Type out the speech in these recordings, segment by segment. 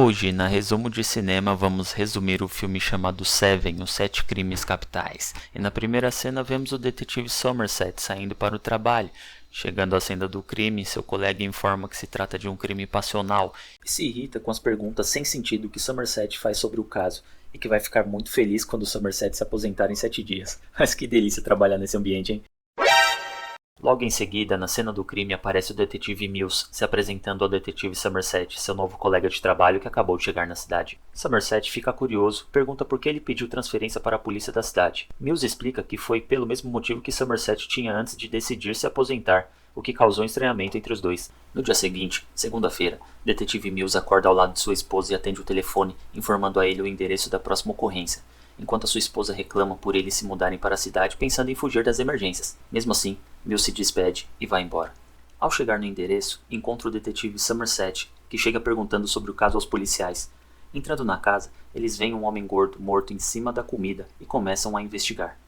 Hoje, na Resumo de Cinema, vamos resumir o filme chamado Seven, Os Sete Crimes Capitais. E na primeira cena vemos o detetive Somerset saindo para o trabalho. Chegando à cena do crime, seu colega informa que se trata de um crime passional e se irrita com as perguntas sem sentido que Somerset faz sobre o caso, e que vai ficar muito feliz quando Somerset se aposentar em 7 dias. Mas que delícia trabalhar nesse ambiente, hein? Logo em seguida, na cena do crime, aparece o detetive Mills se apresentando ao detetive Somerset, seu novo colega de trabalho que acabou de chegar na cidade. Somerset fica curioso, pergunta por que ele pediu transferência para a polícia da cidade. Mills explica que foi pelo mesmo motivo que Somerset tinha antes de decidir se aposentar, o que causou estranhamento entre os dois. No dia seguinte, segunda-feira, detetive Mills acorda ao lado de sua esposa e atende o telefone, informando a ele o endereço da próxima ocorrência, enquanto a sua esposa reclama por eles se mudarem para a cidade pensando em fugir das emergências. Mesmo assim, Mills se despede e vai embora. Ao chegar no endereço, encontra o detetive Somerset, que chega perguntando sobre o caso aos policiais. Entrando na casa, eles veem um homem gordo morto em cima da comida e começam a investigar.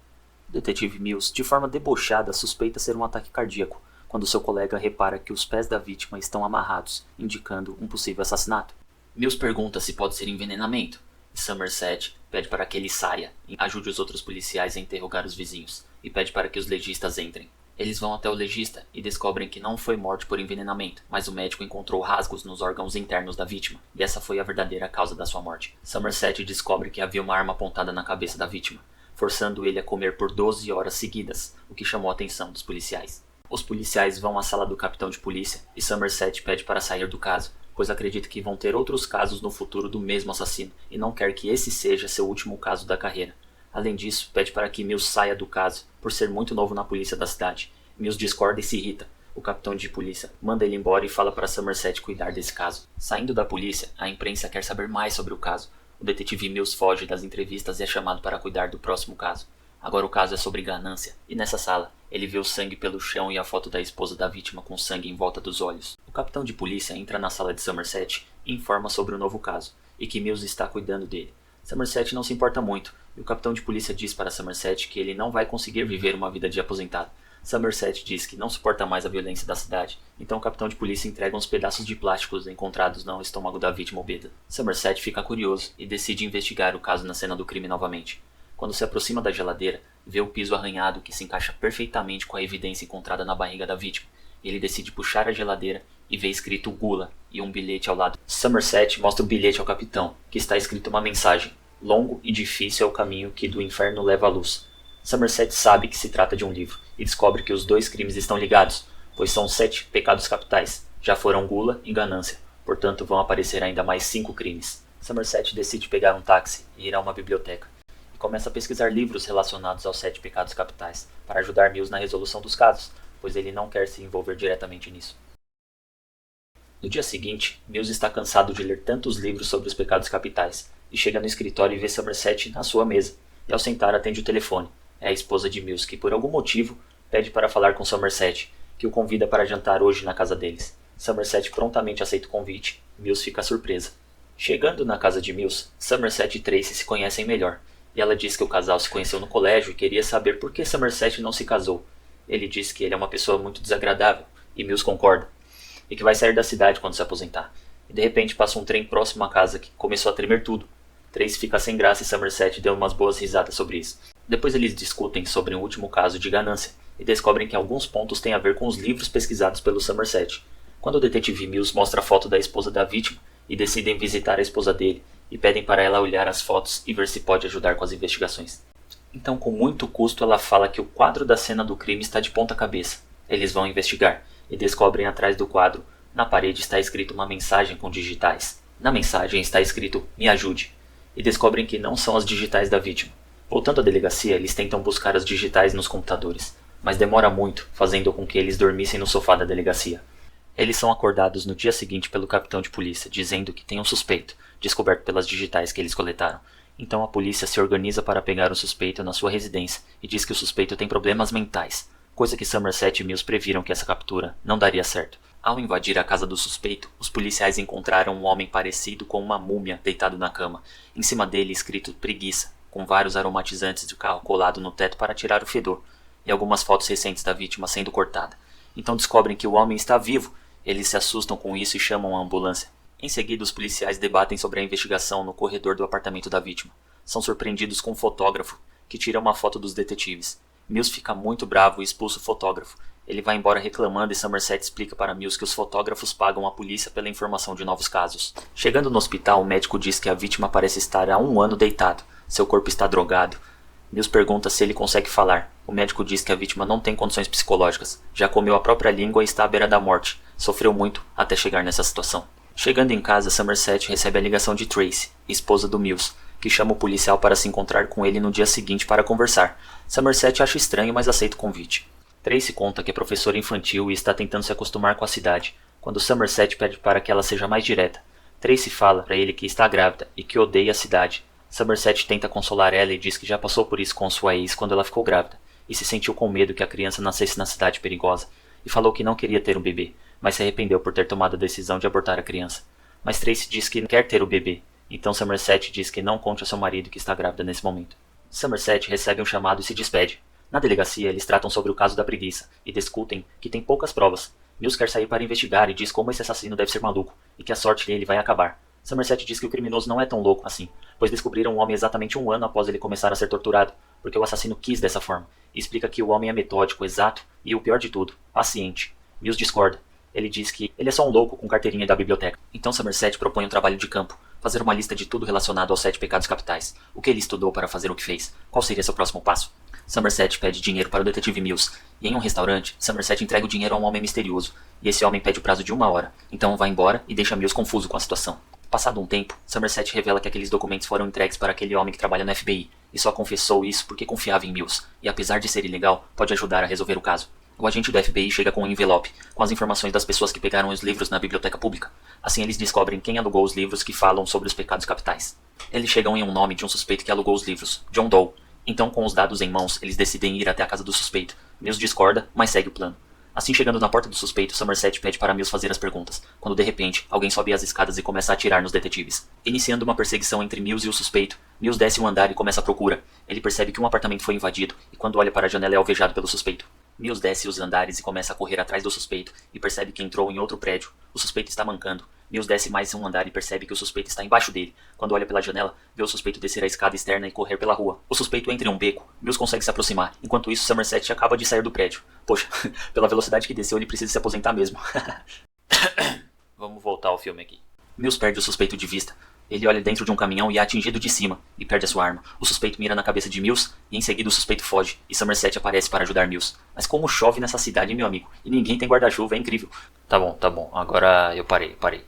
O detetive Mills, de forma debochada, suspeita ser um ataque cardíaco, quando seu colega repara que os pés da vítima estão amarrados, indicando um possível assassinato. Mills pergunta se pode ser envenenamento. Somerset pede para que ele saia e ajude os outros policiais a interrogar os vizinhos, e pede para que os legistas entrem. Eles vão até o legista e descobrem que não foi morte por envenenamento, mas o médico encontrou rasgos nos órgãos internos da vítima, e essa foi a verdadeira causa da sua morte. Somerset descobre que havia uma arma apontada na cabeça da vítima, forçando ele a comer por 12 horas seguidas, o que chamou a atenção dos policiais. Os policiais vão à sala do capitão de polícia e Somerset pede para sair do caso, pois acredita que vão ter outros casos no futuro do mesmo assassino, e não quer que esse seja seu último caso da carreira. Além disso, pede para que Mills saia do caso, por ser muito novo na polícia da cidade. Mills discorda e se irrita. O capitão de polícia manda ele embora e fala para Somerset cuidar desse caso. Saindo da polícia, a imprensa quer saber mais sobre o caso. O detetive Mills foge das entrevistas e é chamado para cuidar do próximo caso. Agora o caso é sobre ganância, e nessa sala, ele vê o sangue pelo chão e a foto da esposa da vítima com sangue em volta dos olhos. O capitão de polícia entra na sala de Somerset e informa sobre o novo caso, e que Mills está cuidando dele. Somerset não se importa muito, e o capitão de polícia diz para Somerset que ele não vai conseguir viver uma vida de aposentado. Somerset diz que não suporta mais a violência da cidade, então o capitão de polícia entrega uns pedaços de plásticos encontrados no estômago da vítima obesa. Somerset fica curioso e decide investigar o caso na cena do crime novamente. Quando se aproxima da geladeira, vê o piso arranhado que se encaixa perfeitamente com a evidência encontrada na barriga da vítima. Ele decide puxar a geladeira e vê escrito Gula e um bilhete ao lado. Somerset mostra o bilhete ao capitão, que está escrito uma mensagem: longo e difícil é o caminho que do inferno leva à luz. Somerset sabe que se trata de um livro e descobre que os dois crimes estão ligados, pois são 7 pecados capitais. Já foram gula e ganância, portanto vão aparecer ainda mais 5 crimes. Somerset decide pegar um táxi e ir a uma biblioteca. Começa a pesquisar livros relacionados aos 7 pecados capitais, para ajudar Mills na resolução dos casos, pois ele não quer se envolver diretamente nisso. No dia seguinte, Mills está cansado de ler tantos livros sobre os pecados capitais, e chega no escritório e vê Somerset na sua mesa, e ao sentar atende o telefone. É a esposa de Mills que, por algum motivo, pede para falar com Somerset, que o convida para jantar hoje na casa deles. Somerset prontamente aceita o convite, e Mills fica surpresa. Chegando na casa de Mills, Somerset e Tracy se conhecem melhor. E ela diz que o casal se conheceu no colégio e queria saber por que Somerset não se casou. Ele diz que ele é uma pessoa muito desagradável, e Mills concorda, e que vai sair da cidade quando se aposentar. E de repente passa um trem próximo à casa que começou a tremer tudo. Tracy fica sem graça e Somerset deu umas boas risadas sobre isso. Depois eles discutem sobre um último caso de ganância, e descobrem que alguns pontos têm a ver com os livros pesquisados pelo Somerset. Quando o detetive Mills mostra a foto da esposa da vítima, e decidem visitar a esposa dele, e pedem para ela olhar as fotos e ver se pode ajudar com as investigações. Então, com muito custo, ela fala que o quadro da cena do crime está de ponta cabeça. Eles vão investigar, e descobrem atrás do quadro, na parede está escrito uma mensagem com digitais. Na mensagem está escrito, me ajude, e descobrem que não são as digitais da vítima. Voltando à delegacia, eles tentam buscar as digitais nos computadores, mas demora muito, fazendo com que eles dormissem no sofá da delegacia. Eles são acordados no dia seguinte pelo capitão de polícia, dizendo que tem um suspeito, descoberto pelas digitais que eles coletaram. Então a polícia se organiza para pegar o suspeito na sua residência e diz que o suspeito tem problemas mentais, coisa que Somerset e Mills previram que essa captura não daria certo. Ao invadir a casa do suspeito, os policiais encontraram um homem parecido com uma múmia deitado na cama, em cima dele escrito preguiça, com vários aromatizantes de carro colado no teto para tirar o fedor, e algumas fotos recentes da vítima sendo cortada. Então descobrem que o homem está vivo, eles se assustam com isso e chamam a ambulância. Em seguida, os policiais debatem sobre a investigação no corredor do apartamento da vítima. São surpreendidos com um fotógrafo, que tira uma foto dos detetives. Mills fica muito bravo e expulsa o fotógrafo. Ele vai embora reclamando e Somerset explica para Mills que os fotógrafos pagam a polícia pela informação de novos casos. Chegando no hospital, o médico diz que a vítima parece estar há 1 ano deitado. Seu corpo está drogado. Mills pergunta se ele consegue falar. O médico diz que a vítima não tem condições psicológicas. Já comeu a própria língua e está à beira da morte. Sofreu muito até chegar nessa situação. Chegando em casa, Somerset recebe a ligação de Tracy, esposa do Mills, que chama o policial para se encontrar com ele no dia seguinte para conversar. Somerset acha estranho, mas aceita o convite. Tracy conta que é professora infantil e está tentando se acostumar com a cidade, quando Somerset pede para que ela seja mais direta. Tracy fala para ele que está grávida e que odeia a cidade. Somerset tenta consolar ela e diz que já passou por isso com sua ex quando ela ficou grávida, e se sentiu com medo que a criança nascesse na cidade perigosa, e falou que não queria ter um bebê, mas se arrependeu por ter tomado a decisão de abortar a criança. Mas Tracy diz que quer ter o bebê, então Somerset diz que não conte ao seu marido que está grávida nesse momento. Somerset recebe um chamado e se despede. Na delegacia, eles tratam sobre o caso da preguiça, e discutem que tem poucas provas. Mills quer sair para investigar e diz como esse assassino deve ser maluco, e que a sorte dele vai acabar. Somerset diz que o criminoso não é tão louco assim, pois descobriram o homem exatamente 1 ano após ele começar a ser torturado, porque o assassino quis dessa forma, e explica que o homem é metódico, exato e, o pior de tudo, paciente. Mills discorda. Ele diz que ele é só um louco com carteirinha da biblioteca. Então Somerset propõe um trabalho de campo, fazer uma lista de tudo relacionado aos 7 pecados capitais, o que ele estudou para fazer o que fez, qual seria seu próximo passo. Somerset pede dinheiro para o detetive Mills, e em um restaurante, Somerset entrega o dinheiro a um homem misterioso, e esse homem pede o prazo de 1 hora, então vai embora e deixa Mills confuso com a situação. Passado um tempo, Somerset revela que aqueles documentos foram entregues para aquele homem que trabalha no FBI, e só confessou isso porque confiava em Mills, e apesar de ser ilegal, pode ajudar a resolver o caso. O agente do FBI chega com um envelope, com as informações das pessoas que pegaram os livros na biblioteca pública. Assim eles descobrem quem alugou os livros que falam sobre os pecados capitais. Eles chegam em um nome de um suspeito que alugou os livros, John Doe. Então, com os dados em mãos, eles decidem ir até a casa do suspeito. Mills discorda, mas segue o plano. Assim, chegando na porta do suspeito, Somerset pede para Mills fazer as perguntas, quando de repente, alguém sobe as escadas e começa a atirar nos detetives. Iniciando uma perseguição entre Mills e o suspeito, Mills desce um andar e começa a procura. Ele percebe que um apartamento foi invadido, e quando olha para a janela é alvejado pelo suspeito. Mills desce os andares e começa a correr atrás do suspeito, e percebe que entrou em outro prédio. O suspeito está mancando. Mills desce mais um andar e percebe que o suspeito está embaixo dele. Quando olha pela janela, vê o suspeito descer a escada externa e correr pela rua. O suspeito entra em um beco. Mills consegue se aproximar. Enquanto isso, Somerset acaba de sair do prédio. Poxa, pela velocidade que desceu, ele precisa se aposentar mesmo. Vamos voltar ao filme aqui. Mills perde o suspeito de vista. Ele olha dentro de um caminhão e é atingido de cima, e perde a sua arma. O suspeito mira na cabeça de Mills, e em seguida o suspeito foge, e Somerset aparece para ajudar Mills. Mas como chove nessa cidade, meu amigo, e ninguém tem guarda-chuva, é incrível. Tá bom, agora eu parei.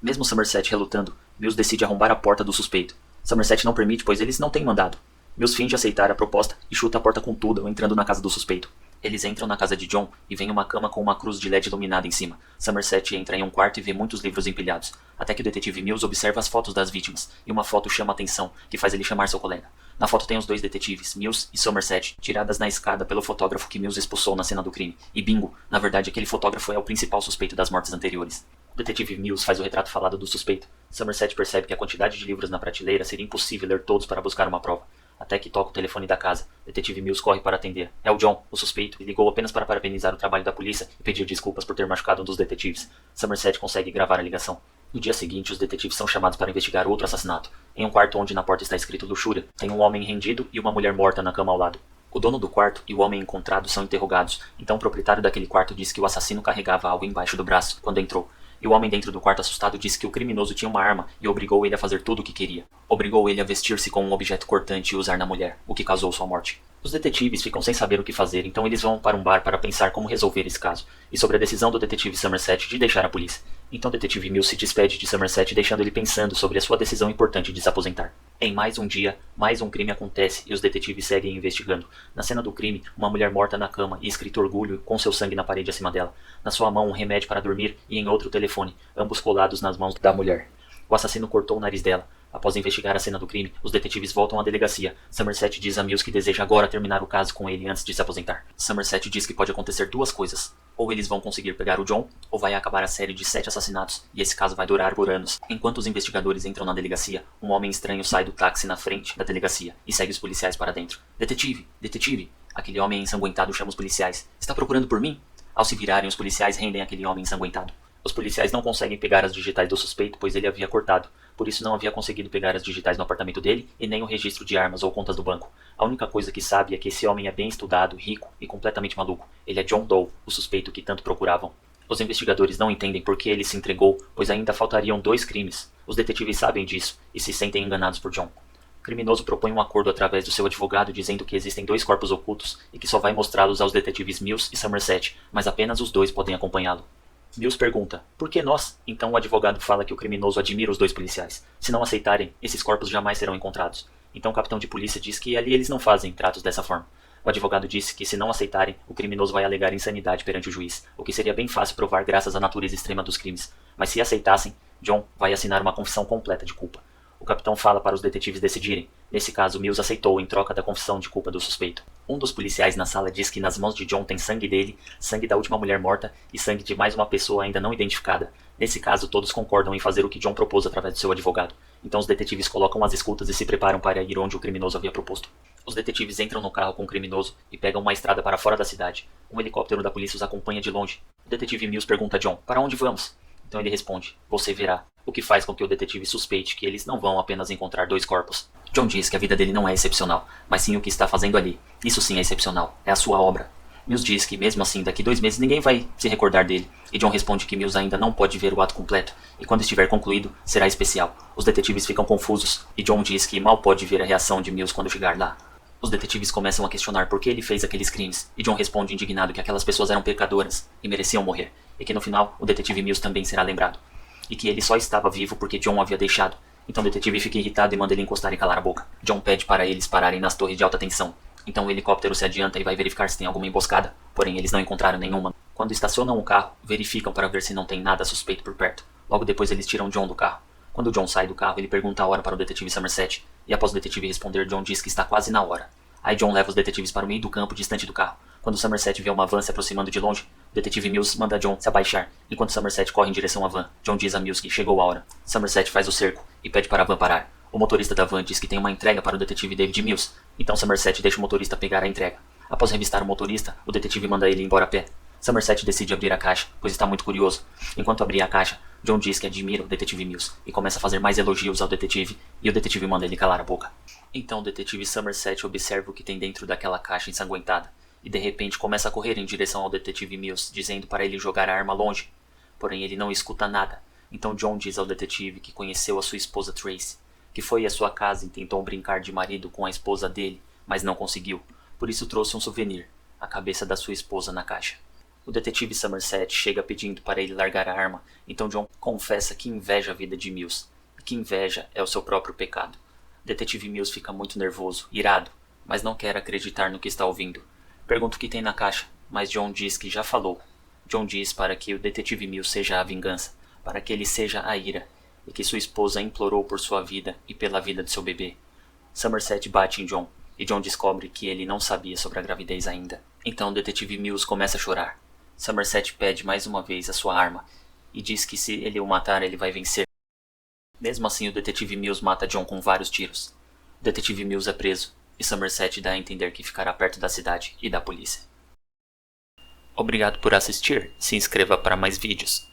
Mesmo Somerset relutando, Mills decide arrombar a porta do suspeito. Somerset não permite, pois eles não têm mandado. Mills finge aceitar a proposta e chuta a porta com tudo, entrando na casa do suspeito. Eles entram na casa de John e vem uma cama com uma cruz de LED iluminada em cima. Somerset entra em um quarto e vê muitos livros empilhados, até que o detetive Mills observa as fotos das vítimas, e uma foto chama a atenção, que faz ele chamar seu colega. Na foto tem os 2 detetives, Mills e Somerset, tiradas na escada pelo fotógrafo que Mills expulsou na cena do crime. E bingo, na verdade aquele fotógrafo é o principal suspeito das mortes anteriores. O detetive Mills faz o retrato falado do suspeito. Somerset percebe que a quantidade de livros na prateleira seria impossível ler todos para buscar uma prova. Até que toca o telefone da casa. Detetive Mills corre para atender. É o John, o suspeito, e ligou apenas para parabenizar o trabalho da polícia e pedir desculpas por ter machucado um dos detetives. Somerset consegue gravar a ligação. No dia seguinte, os detetives são chamados para investigar outro assassinato. Em um quarto onde na porta está escrito luxúria, tem um homem rendido e uma mulher morta na cama ao lado. O dono do quarto e o homem encontrado são interrogados, então o proprietário daquele quarto diz que o assassino carregava algo embaixo do braço quando entrou. E o homem dentro do quarto assustado disse que o criminoso tinha uma arma e obrigou ele a fazer tudo o que queria. Obrigou ele a vestir-se com um objeto cortante e usar na mulher, o que causou sua morte. Os detetives ficam sem saber o que fazer, então eles vão para um bar para pensar como resolver esse caso, e sobre a decisão do detetive Somerset de deixar a polícia. Então o detetive Mills se despede de Somerset deixando ele pensando sobre a sua decisão importante de se aposentar. Em mais um dia, mais um crime acontece e os detetives seguem investigando. Na cena do crime, uma mulher morta na cama e escrito orgulho com seu sangue na parede acima dela. Na sua mão um remédio para dormir e em outro o telefone, ambos colados nas mãos da mulher. O assassino cortou o nariz dela. Após investigar a cena do crime, os detetives voltam à delegacia. Somerset diz a Mills que deseja agora terminar o caso com ele antes de se aposentar. Somerset diz que pode acontecer 2 coisas. Ou eles vão conseguir pegar o John, ou vai acabar a série de 7 assassinatos, e esse caso vai durar por anos. Enquanto os investigadores entram na delegacia, um homem estranho sai do táxi na frente da delegacia e segue os policiais para dentro. Detetive! Detetive! Aquele homem ensanguentado chama os policiais. Está procurando por mim? Ao se virarem, os policiais rendem aquele homem ensanguentado. Os policiais não conseguem pegar as digitais do suspeito, pois ele havia cortado. Por isso não havia conseguido pegar as digitais no apartamento dele e nem o registro de armas ou contas do banco. A única coisa que sabe é que esse homem é bem estudado, rico e completamente maluco. Ele é John Doe, o suspeito que tanto procuravam. Os investigadores não entendem por que ele se entregou, pois ainda faltariam 2 crimes. Os detetives sabem disso e se sentem enganados por John. O criminoso propõe um acordo através do seu advogado dizendo que existem 2 corpos ocultos e que só vai mostrá-los aos detetives Mills e Somerset, mas apenas os 2 podem acompanhá-lo. Mills pergunta, por que nós? Então o advogado fala que o criminoso admira os 2 policiais. Se não aceitarem, esses corpos jamais serão encontrados. Então o capitão de polícia diz que ali eles não fazem tratos dessa forma. O advogado disse que se não aceitarem, o criminoso vai alegar insanidade perante o juiz, o que seria bem fácil provar graças à natureza extrema dos crimes. Mas se aceitassem, John vai assinar uma confissão completa de culpa. O capitão fala para os detetives decidirem. Nesse caso, Mills aceitou em troca da confissão de culpa do suspeito. Um dos policiais na sala diz que nas mãos de John tem sangue dele, sangue da última mulher morta e sangue de mais uma pessoa ainda não identificada. Nesse caso, todos concordam em fazer o que John propôs através do seu advogado. Então os detetives colocam as escutas e se preparam para ir onde o criminoso havia proposto. Os detetives entram no carro com o criminoso e pegam uma estrada para fora da cidade. Um helicóptero da polícia os acompanha de longe. O detetive Mills pergunta a John, para onde vamos? Então ele responde, você verá. O que faz com que o detetive suspeite que eles não vão apenas encontrar 2 corpos. John diz que a vida dele não é excepcional, mas sim o que está fazendo ali. Isso sim é excepcional, é a sua obra. Mills diz que mesmo assim daqui 2 meses ninguém vai se recordar dele, e John responde que Mills ainda não pode ver o ato completo, e quando estiver concluído, será especial. Os detetives ficam confusos, e John diz que mal pode ver a reação de Mills quando chegar lá. Os detetives começam a questionar por que ele fez aqueles crimes, e John responde indignado que aquelas pessoas eram pecadoras, e mereciam morrer, e que no final, o detetive Mills também será lembrado. E que ele só estava vivo porque John o havia deixado. Então o detetive fica irritado e manda ele encostar e calar a boca. John pede para eles pararem nas torres de alta tensão. Então o helicóptero se adianta e vai verificar se tem alguma emboscada, porém eles não encontraram nenhuma. Quando estacionam o carro, verificam para ver se não tem nada suspeito por perto. Logo depois eles tiram John do carro. Quando John sai do carro, ele pergunta a hora para o detetive Somerset, e após o detetive responder, John diz que está quase na hora. Aí John leva os detetives para o meio do campo, distante do carro. Quando Somerset vê uma van se aproximando de longe, o detetive Mills manda John se abaixar. Enquanto Somerset corre em direção à van, John diz a Mills que chegou a hora. Somerset faz o cerco e pede para a van parar. O motorista da van diz que tem uma entrega para o detetive David Mills, então Somerset deixa o motorista pegar a entrega. Após revistar o motorista, o detetive manda ele embora a pé. Somerset decide abrir a caixa, pois está muito curioso. Enquanto abria a caixa, John diz que admira o detetive Mills e começa a fazer mais elogios ao detetive, e o detetive manda ele calar a boca. Então o detetive Somerset observa o que tem dentro daquela caixa ensanguentada, e de repente começa a correr em direção ao detetive Mills, dizendo para ele jogar a arma longe. Porém ele não escuta nada, então John diz ao detetive que conheceu a sua esposa Tracy, que foi à sua casa e tentou brincar de marido com a esposa dele, mas não conseguiu, por isso trouxe um souvenir, a cabeça da sua esposa na caixa. O detetive Somerset chega pedindo para ele largar a arma, então John confessa que inveja a vida de Mills, e que inveja é o seu próprio pecado. O detetive Mills fica muito nervoso, irado, mas não quer acreditar no que está ouvindo. Pergunta o que tem na caixa, mas John diz que já falou. John diz para que o detetive Mills seja a vingança, para que ele seja a ira, e que sua esposa implorou por sua vida e pela vida de seu bebê. Somerset bate em John, e John descobre que ele não sabia sobre a gravidez ainda. Então o detetive Mills começa a chorar. Somerset pede mais uma vez a sua arma, e diz que se ele o matar ele vai vencer. Mesmo assim o detetive Mills mata John com vários tiros. O detetive Mills é preso, e Somerset dá a entender que ficará perto da cidade e da polícia. Obrigado por assistir, se inscreva para mais vídeos.